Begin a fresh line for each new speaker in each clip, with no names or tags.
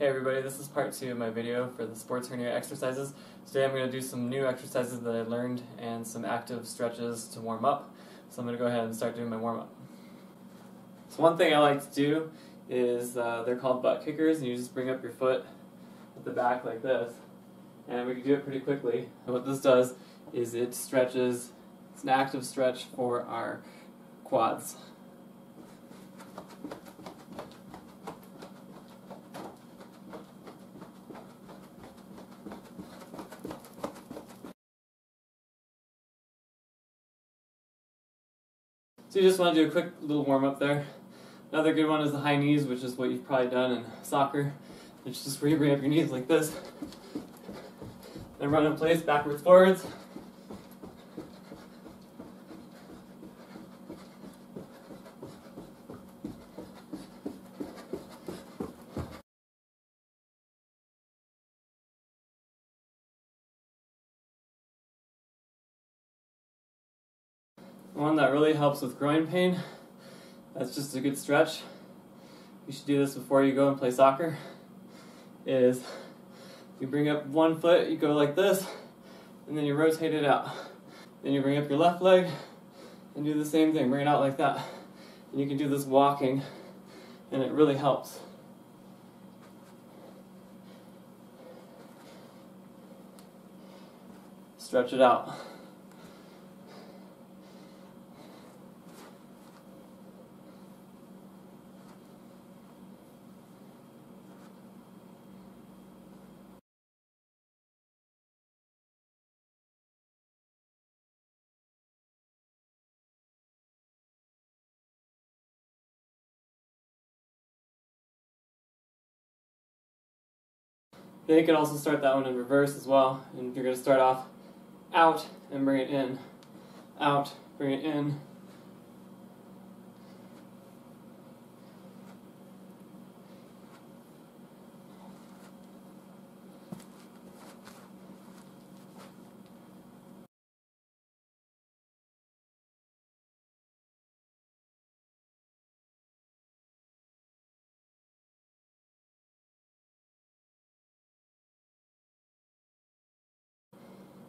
Hey everybody, this is part 2 of my video for the sports hernia exercises. Today I'm going to do some new exercises that I learned and some active stretches to warm up. So I'm going to go ahead and start doing my warm-up. So one thing I like to do is, they're called butt kickers, and you just bring up your foot at the back like this. And we can do it pretty quickly. And what this does is it stretches, it's an active stretch for our quads. So you just want to do a quick little warm-up there. Another good one is the high knees, which is what you've probably done in soccer. It's just where you bring up your knees like this. And run in place, backwards, forwards. One that really helps with groin pain, that's just a good stretch. You should do this before you go and play soccer, is you bring up one foot, you go like this, and then you rotate it out. Then you bring up your left leg and do the same thing, bring it out like that. And you can do this walking, and it really helps. Stretch it out. Then you can also start that one in reverse as well. And you're going to start off out and bring it in. Out, bring it in.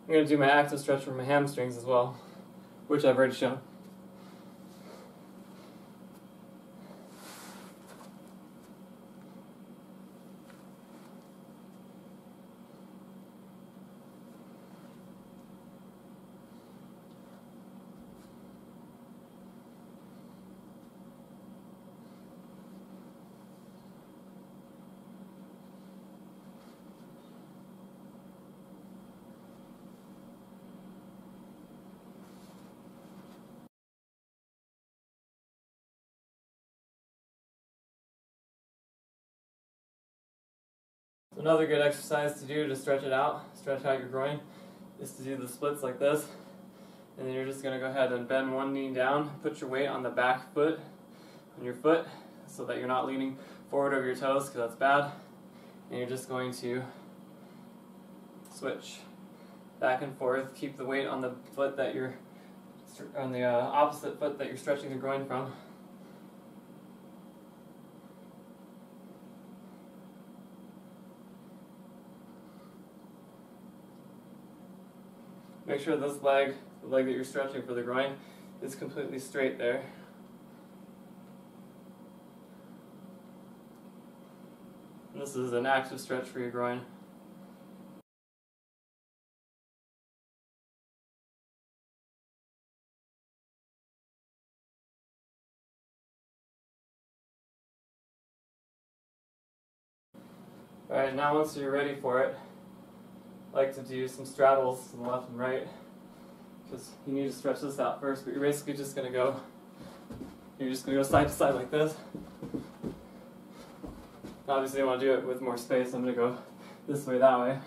I'm going to do my active stretch for my hamstrings as well, which I've already shown. Another good exercise to do to stretch it out, stretch out your groin, is to do the splits like this. And then you're just going to go ahead and bend one knee down, put your weight on the back foot, on your foot, so that you're not leaning forward over your toes, because that's bad. And you're just going to switch back and forth, keep the weight on the foot that you're, on the opposite foot that you're stretching the groin from. Make sure this leg, the leg that you're stretching for the groin, is completely straight there. And this is an active stretch for your groin. Alright, now once you're ready for it, I like to do some straddles to the left and right, because you need to stretch this out first, but you're basically just going to go, side to side like this. Obviously I want to do it with more space, I'm going to go this way, that way.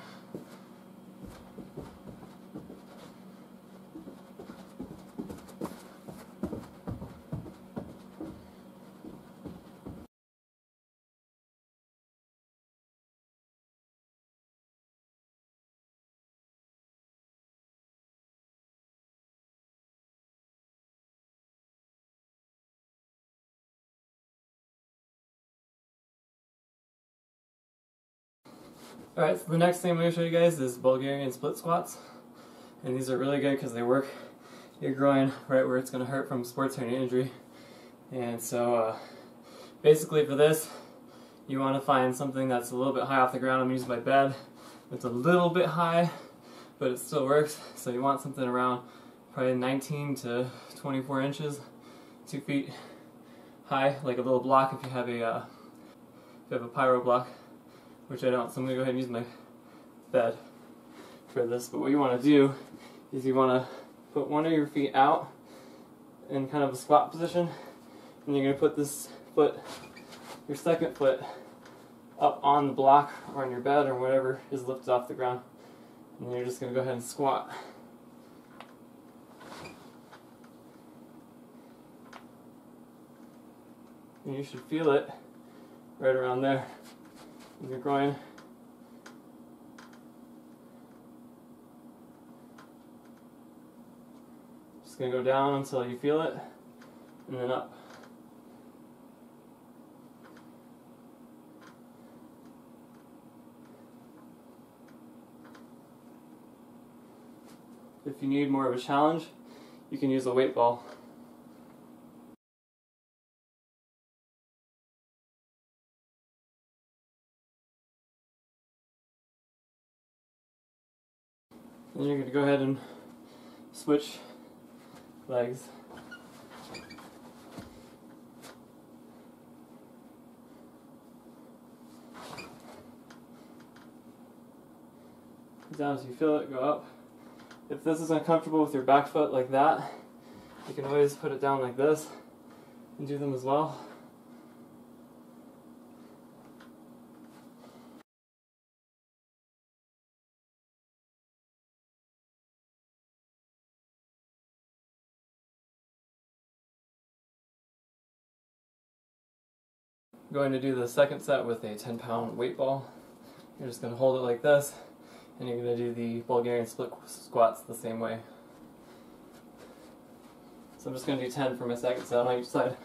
Alright, so the next thing I'm going to show you guys is Bulgarian split squats. And these are really good because they work your groin right where it's going to hurt from sports hernia injury. And so basically for this, you want to find something that's a little bit high off the ground. I'm using my bed. It's a little bit high, but it still works. So you want something around probably 19 to 24 inches, 2 feet high, like a little block if you have a pyro block, which I don't. So I'm going to go ahead and use my bed for this. But what you want to do is you want to put one of your feet out in kind of a squat position, and you're going to put this foot, your second foot, up on the block or on your bed or whatever is lifted off the ground. And then you're just going to go ahead and squat. And you should feel it right around there in your groin. Just going to go down until you feel it, and then up. If you need more of a challenge, you can use a weight ball. Then you're going to go ahead and switch legs. Down as you feel it, go up. If this is uncomfortable with your back foot like that, you can always put it down like this and do them as well. I'm going to do the second set with a 10-pound weight ball. You're just going to hold it like this, and you're going to do the Bulgarian split squats the same way. So I'm just going to do 10 for my second set on each side.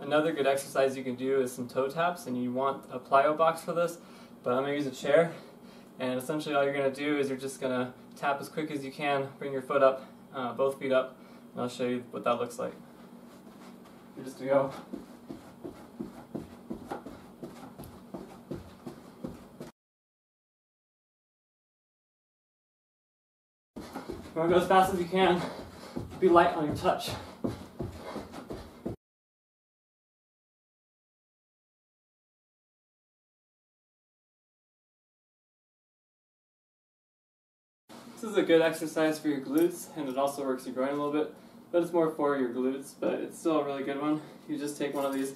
Another good exercise you can do is some toe taps, and you want a plyo box for this, but I'm going to use a chair, and essentially all you're going to do is you're just going to tap as quick as you can, bring your foot up, both feet up, and I'll show you what that looks like. You're just going to go. You want to go as fast as you can, be light on your touch. This is a good exercise for your glutes, and it also works your groin a little bit, but it's more for your glutes, but it's still a really good one. You just take one of these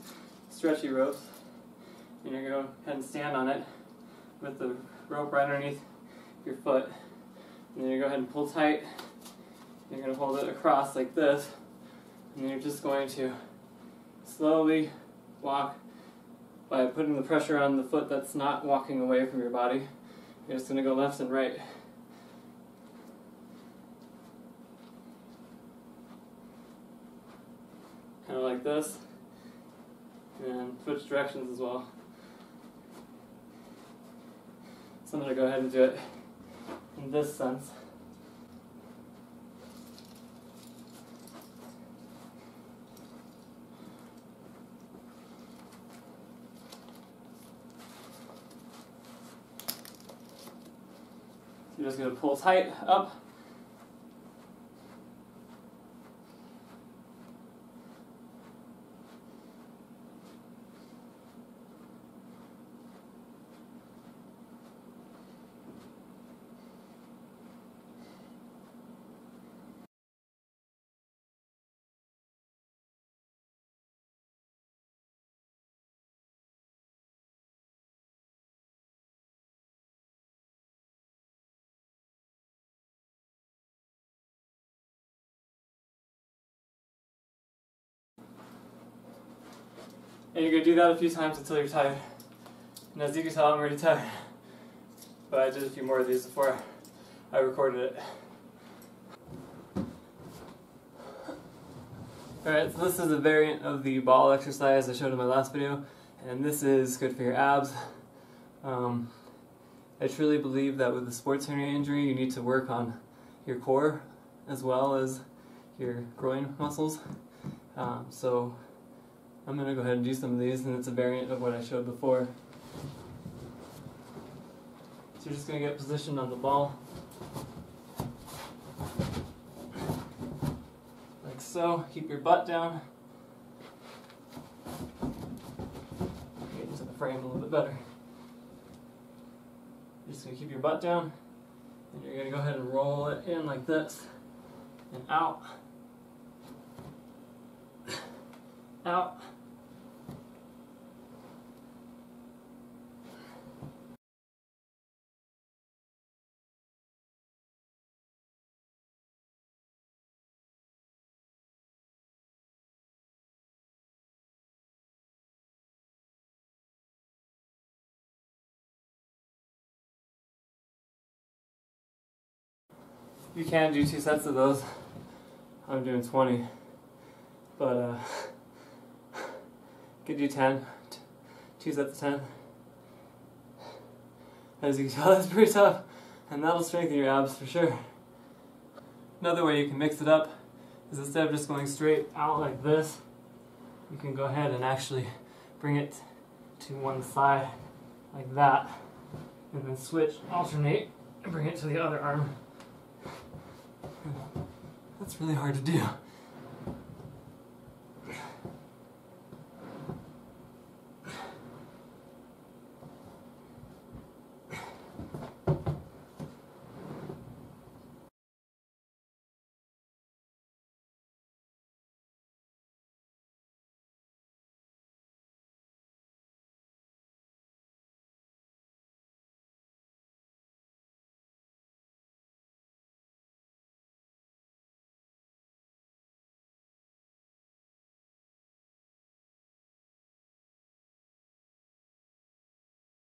stretchy ropes, and you're going to go ahead and stand on it with the rope right underneath your foot, and then you go ahead and pull tight. You're going to hold it across like this, and then you're just going to slowly walk by putting the pressure on the foot that's not walking away from your body. You're just going to go left and right. Kind of like this, and switch directions as well. So I'm going to go ahead and do it in this sense. You're just going to pull tight up, And you're going to do that a few times until you're tired. And as you can tell, I'm already tired. But I did a few more of these before I recorded it. Alright, so this is a variant of the ball exercise I showed in my last video, and this is good for your abs. I truly believe that with a sports hernia injury you need to work on your core as well as your groin muscles. So I'm going to go ahead and do some of these, and it's a variant of what I showed before. So you're just going to get positioned on the ball. Like so. Keep your butt down. Get into the frame a little bit better. You're just going to keep your butt down, and you're going to go ahead and roll it in like this, and out, out. You can do 2 sets of those. I'm doing 20, but could do 10, 2 sets of 10. As you can tell, that's pretty tough, and that'll strengthen your abs for sure. Another way you can mix it up is instead of just going straight out like this, you can go ahead and actually bring it to one side like that, and then switch, alternate, and bring it to the other arm. That's really hard to do.